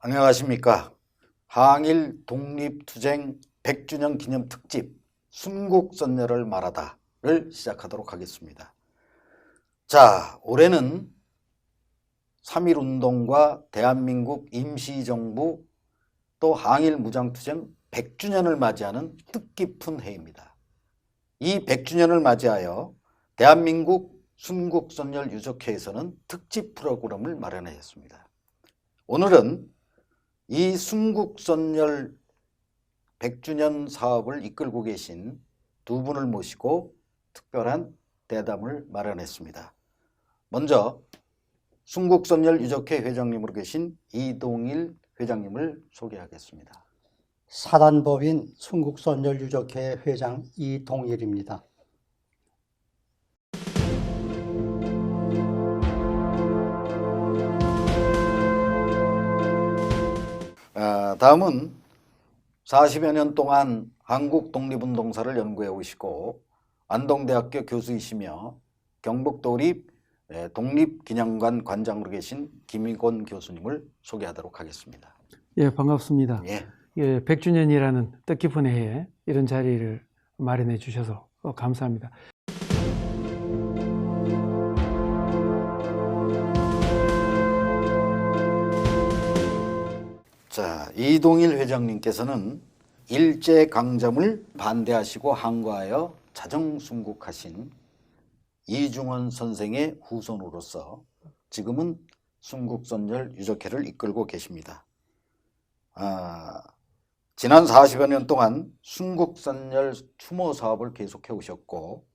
안녕하십니까. 항일 독립투쟁 100주년 기념 특집 순국선열을 말하다를 시작하도록 하겠습니다. 자, 올해는 3.1운동과 대한민국 임시정부 또 항일 무장투쟁 100주년을 맞이하는 뜻깊은 해입니다. 이 100주년을 맞이하여 대한민국 순국선열 유족회에서는 특집 프로그램을 마련하였습니다. 오늘은 이 순국선열 100주년 사업을 이끌고 계신 두 분을 모시고 특별한 대담을 마련했습니다. 먼저 순국선열 유족회 회장님으로 계신 이동일 회장님을 소개하겠습니다. 사단법인 순국선열 유족회 회장 이동일입니다. 다음은 40여 년 동안 한국 독립운동사를 연구해 오시고 안동대학교 교수이시며 경북도립 독립기념관 관장으로 계신 김희곤 교수님을 소개하도록 하겠습니다. 예, 반갑습니다. 예. 100주년이라는 뜻깊은 해에 이런 자리를 마련해 주셔서 감사합니다. 자, 이동일 회장님께서는 일제강점을 반대하시고 항거하여 자정순국하신 이중원 선생의 후손으로서 지금은 순국선열 유족회를 이끌고 계십니다. 지난 40여 년 동안 순국선열 추모 사업을 계속해 오셨고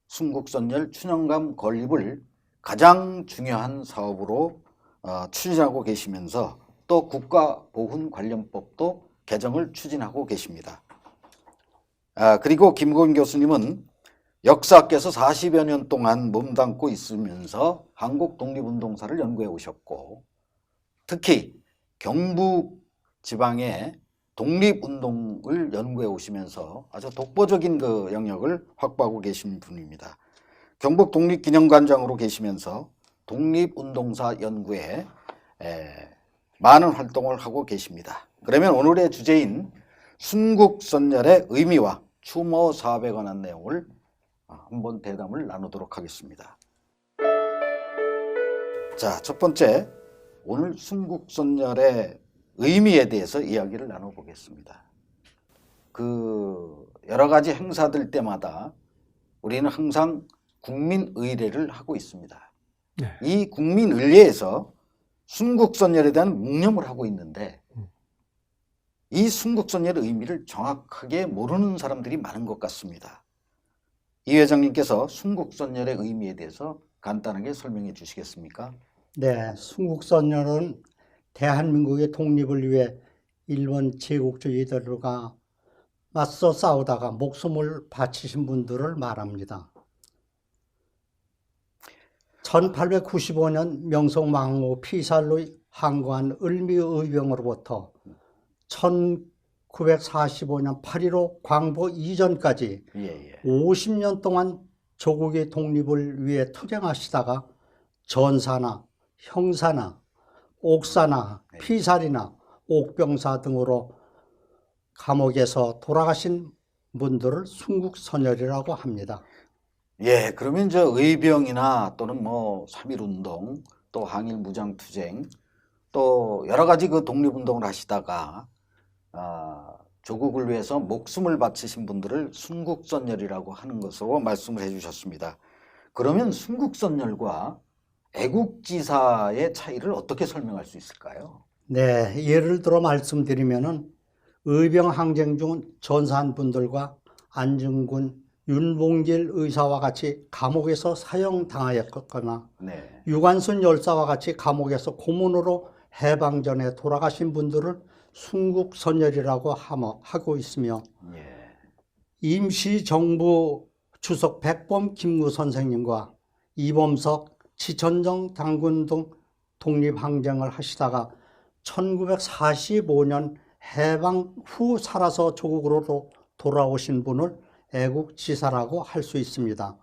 순국선열 춘영감 건립을 가장 중요한 사업으로 추진하고 계시면서 또 국가보훈관련법도 개정을 추진하고 계십니다. 그리고 김희곤 교수님은 역사학계에서 40여 년 동안 몸담고 있으면서 한국 독립운동사를 연구해 오셨고 특히 경북 지방의 독립운동을 연구해 오시면서 아주 독보적인 그 영역을 확보하고 계신 분입니다. 경북 독립기념관장으로 계시면서 독립운동사 연구에 많은 활동을 하고 계십니다. 그러면 오늘의 주제인 순국선열의 의미와 추모 사업에 관한 내용을 한번 대담을 나누도록 하겠습니다. 자, 첫 번째, 오늘 순국선열의 의미에 대해서 이야기를 나눠보겠습니다. 여러 가지 행사들 때마다 우리는 항상 국민의례를 하고 있습니다. 네. 이 국민의례에서 순국선열에 대한 묵념을 하고 있는데 이 순국선열의 의미를 정확하게 모르는 사람들이 많은 것 같습니다. 이 회장님께서 순국선열의 의미에 대해서 간단하게 설명해 주시겠습니까? 네, 순국선열은 대한민국의 독립을 위해 일본 제국주의들과 맞서 싸우다가 목숨을 바치신 분들을 말합니다. 1895년 명성황후 피살로 항거한 을미의병으로부터 1945년 8.15 광복 이전까지 50년 동안 조국의 독립을 위해 투쟁하시다가 전사나 형사나 옥사나 피살이나 옥병사 등으로 감옥에서 돌아가신 분들을 순국선열이라고 합니다. 예, 그러면 저 의병이나 또는 3.1운동 또 항일 무장투쟁 또 여러 가지 그 독립운동을 하시다가 조국을 위해서 목숨을 바치신 분들을 순국선열이라고 하는 것으로 말씀을 해주셨습니다. 그러면 순국선열과 애국지사의 차이를 어떻게 설명할 수 있을까요? 네, 예를 들어 말씀드리면은 의병항쟁 중 전사한 분들과 안중근, 윤봉길 의사와 같이 감옥에서 사형당하였거나 네. 유관순 열사와 같이 감옥에서 고문으로 해방전에 돌아가신 분들을 순국선열이라고 하고 있으며 임시정부 주석 백범 김구 선생님과 이범석, 지천정 당군 등 독립항쟁을 하시다가 1945년 해방 후 살아서 조국으로 돌아오신 분을 애국지사라고 할 수 있습니다.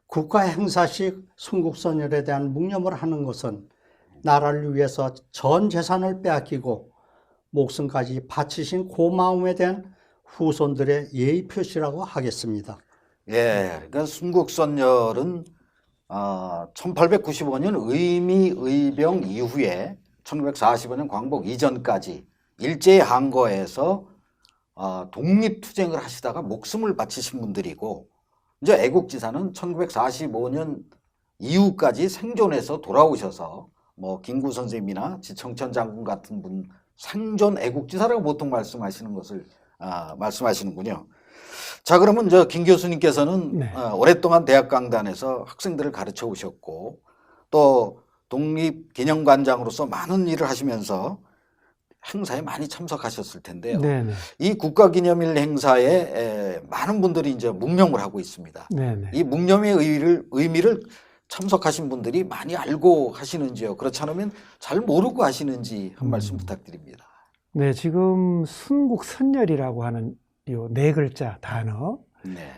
국가 행사식 순국선열에 대한 묵념을 하는 것은 나라를 위해서 전 재산을 빼앗기고 목숨까지 바치신 고마움에 대한 후손들의 예의 표시라고 하겠습니다. 예, 그러니까 순국선열은 1895년 의미의병 이후에 1945년 광복 이전까지 일제의 항거에서 독립투쟁을 하시다가 목숨을 바치신 분들이고, 이제 애국지사는 1945년 이후까지 생존해서 돌아오셔서 뭐 김구 선생님이나 지청천 장군 같은 분 생존 애국지사라고 보통 말씀하시는 것을 말씀하시는군요. 자, 그러면 김 교수님께서는 네. 오랫동안 대학 강단에서 학생들을 가르쳐 오셨고 또 독립기념관장으로서 많은 일을 하시면서 행사에 많이 참석하셨을 텐데요. 네네. 이 국가기념일 행사에 많은 분들이 이제 묵념을 하고 있습니다. 네네. 이 묵념의 의미를 참석하신 분들이 많이 알고 하시는지요? 그렇지 않으면 잘 모르고 하시는지 한 말씀 부탁드립니다. 네, 지금 순국선열이라고 하는 요 네 글자 단어, 네.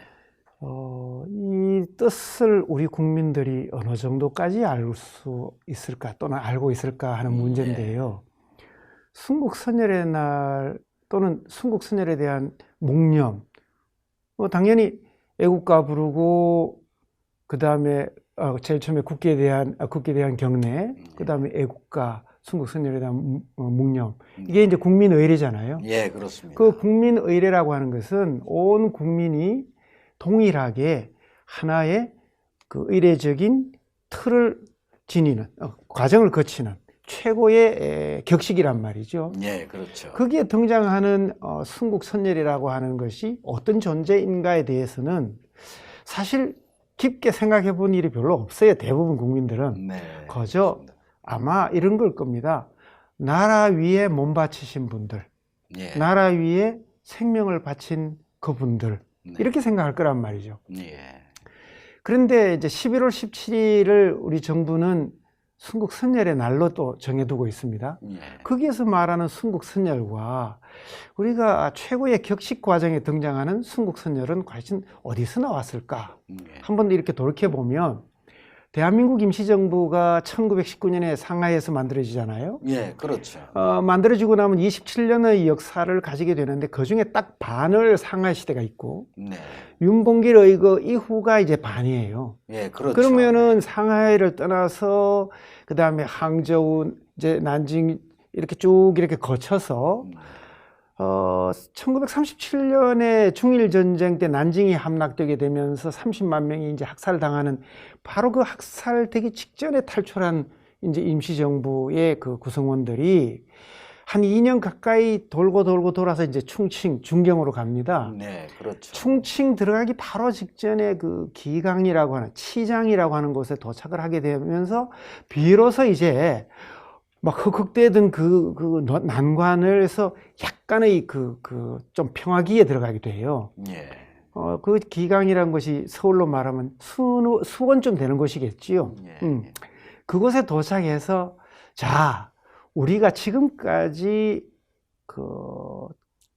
이 뜻을 우리 국민들이 어느 정도까지 알 수 있을까 또는 알고 있을까 하는 문제인데요. 순국선열의 날 또는 순국선열에 대한 묵념, 당연히 애국가 부르고 그 다음에 제일 처음에 국기에 대한 경례, 그 다음에 애국가, 순국선열에 대한 묵념, 이게 이제 국민의례잖아요. 예, 그렇습니다. 그 국민의례라고 하는 것은 온 국민이 동일하게 하나의 그 의례적인 틀을 지니는 과정을 거치는 최고의 격식이란 말이죠. 예, 그렇죠. 거기에 등장하는 순국선열이라고 하는 것이 어떤 존재인가에 대해서는 사실 깊게 생각해 본 일이 별로 없어요. 대부분 국민들은. 네, 그저 그렇습니다. 아마 이런 걸 겁니다. 나라 위에 몸 바치신 분들, 예, 나라 위에 생명을 바친 그분들, 네. 이렇게 생각할 거란 말이죠. 예, 그런데 이제 11월 17일을 우리 정부는 순국선열의 날로 또 정해두고 있습니다. 예, 거기에서 말하는 순국선열과 우리가 최고의 격식 과정에 등장하는 순국선열은 과연 어디서 나왔을까? 예, 한번 이렇게 돌이켜보면 대한민국 임시정부가 1919년에 상하이에서 만들어지잖아요. 예, 그렇죠. 만들어지고 나면 27년의 역사를 가지게 되는데 그중에 딱 반을 상하이 시대가 있고 네, 윤봉길 그 이후가 이제 반이에요. 예, 그렇죠. 그러면은 상하이를 떠나서 그 다음에 항저우, 이제 난징 이렇게 쭉 이렇게 거쳐서 1937년에 중일전쟁 때 난징이 함락되게 되면서 30만 명이 이제 학살당하는 바로 그 학살되기 직전에 탈출한 이제 임시정부의 그 구성원들이 한 2년 가까이 돌고 돌아서 이제 충칭, 중경으로 갑니다. 네, 그렇죠. 충칭 들어가기 바로 직전에 그 기강이라고 하는 치장이라고 하는 곳에 도착을 하게 되면서 비로소 이제 막 흑흑대던 그 난관에서 약간의 좀 평화기에 들어가게 돼요. 예, 그 기강이라는 것이 서울로 말하면 수원쯤 되는 곳이겠지요. 예, 그곳에 도착해서 자, 우리가 지금까지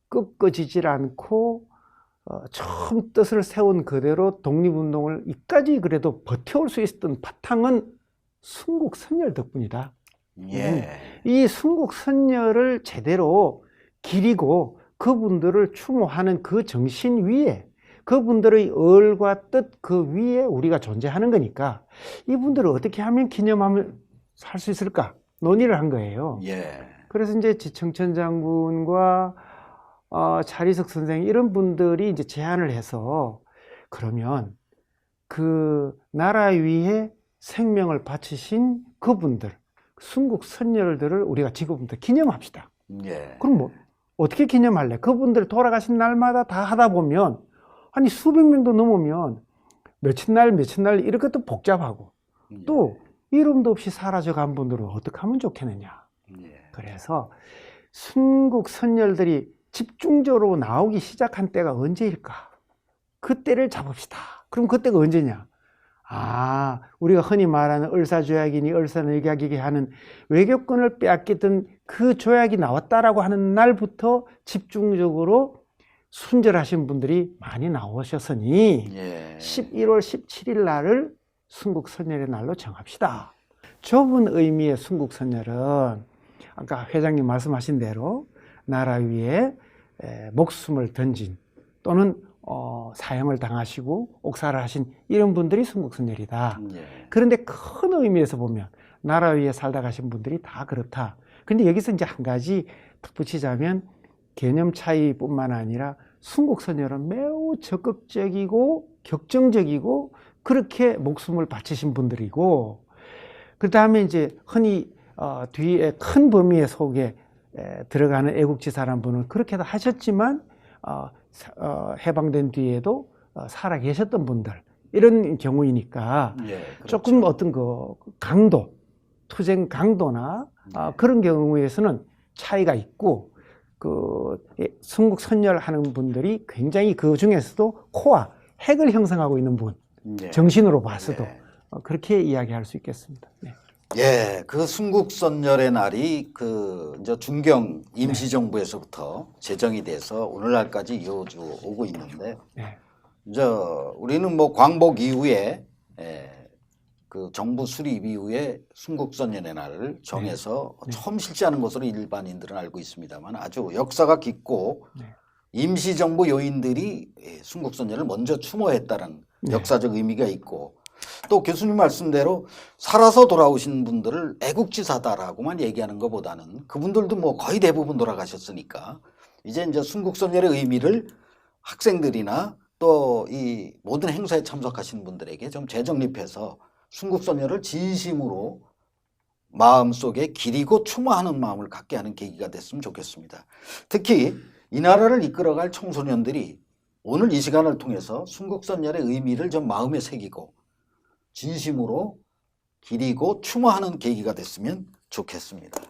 꺾어지질 않고 처음 뜻을 세운 그대로 독립운동을 이까지 그래도 버텨올 수 있었던 바탕은 순국선열 덕분이다. 예, 이 순국선열을 제대로 기리고 그분들을 추모하는 그 정신 위에 그분들의 얼과 뜻 그 위에 우리가 존재하는 거니까 이분들을 어떻게 하면 기념하면 살 수 있을까 논의를 한 거예요. 예, 그래서 이제 지청천 장군과 차리석 선생 이런 분들이 이제 제안을 해서 그러면 그 나라 위에 생명을 바치신 그분들 순국선열들을 우리가 지금부터 기념합시다. 예, 그럼 뭐 어떻게 기념할래? 그분들 돌아가신 날마다 다 하다 보면 아니 수백 명도 넘으면 며칠 날 이렇게 또 복잡하고 또 이름도 없이 사라져간 분들은 어떻게 하면 좋겠느냐. 예, 그래서 순국선열들이 집중적으로 나오기 시작한 때가 언제일까? 그때를 잡읍시다. 그럼 그때가 언제냐? 우리가 흔히 말하는 을사조약이니 을사늑약이니 하는 외교권을 빼앗기던 그 조약이 나왔다라고 하는 날부터 집중적으로 순절하신 분들이 많이 나오셨으니 예, 11월 17일 날을 순국선열의 날로 정합시다. 좁은 의미의 순국선열은 아까 회장님 말씀하신 대로 나라 위에 목숨을 던진 또는 사형을 당하시고 옥살을 하신 이런 분들이 순국선열이다. 예. 그런데 큰 의미에서 보면 나라 위에 살다 가신 분들이 다 그렇다. 근데 여기서 이제 한 가지 덧붙이자면 개념 차이뿐만 아니라 순국선열은 매우 적극적이고 격정적이고 그렇게 목숨을 바치신 분들이고, 그 다음에 이제 흔히 뒤에 큰 범위의 속에 들어가는 애국지사라는 분은 그렇게도 하셨지만 해방된 뒤에도 살아 계셨던 분들 이런 경우이니까 예, 그렇죠. 조금 어떤 그 강도, 투쟁 강도나 그런 경우에서는 차이가 있고, 그 순국선열하는 분들이 굉장히 그 중에서도 코와 핵을 형성하고 있는 분, 예. 정신으로 봐서도 예. 그렇게 이야기할 수 있겠습니다. 네. 예, 그 순국선열의 날이 그 이제 중경 임시정부에서부터 제정이 돼서 오늘날까지 이어져 오고 있는데, 네. 이제 우리는 뭐 광복 이후에 그 정부 수립 이후에 순국선열의 날을 정해서 네. 처음 실시하는 것으로 일반인들은 알고 있습니다만 아주 역사가 깊고 네. 임시정부 요인들이 순국선열을 먼저 추모했다는 네. 역사적 의미가 있고, 또 교수님 말씀대로 살아서 돌아오신 분들을 애국지사다라고만 얘기하는 것보다는 그분들도 뭐 거의 대부분 돌아가셨으니까 이제 순국선열의 의미를 학생들이나 또 이 모든 행사에 참석하신 분들에게 좀 재정립해서 순국선열을 진심으로 마음속에 기리고 추모하는 마음을 갖게 하는 계기가 됐으면 좋겠습니다. 특히 이 나라를 이끌어갈 청소년들이 오늘 이 시간을 통해서 순국선열의 의미를 좀 마음에 새기고 진심으로 기리고 추모하는 계기가 됐으면 좋겠습니다.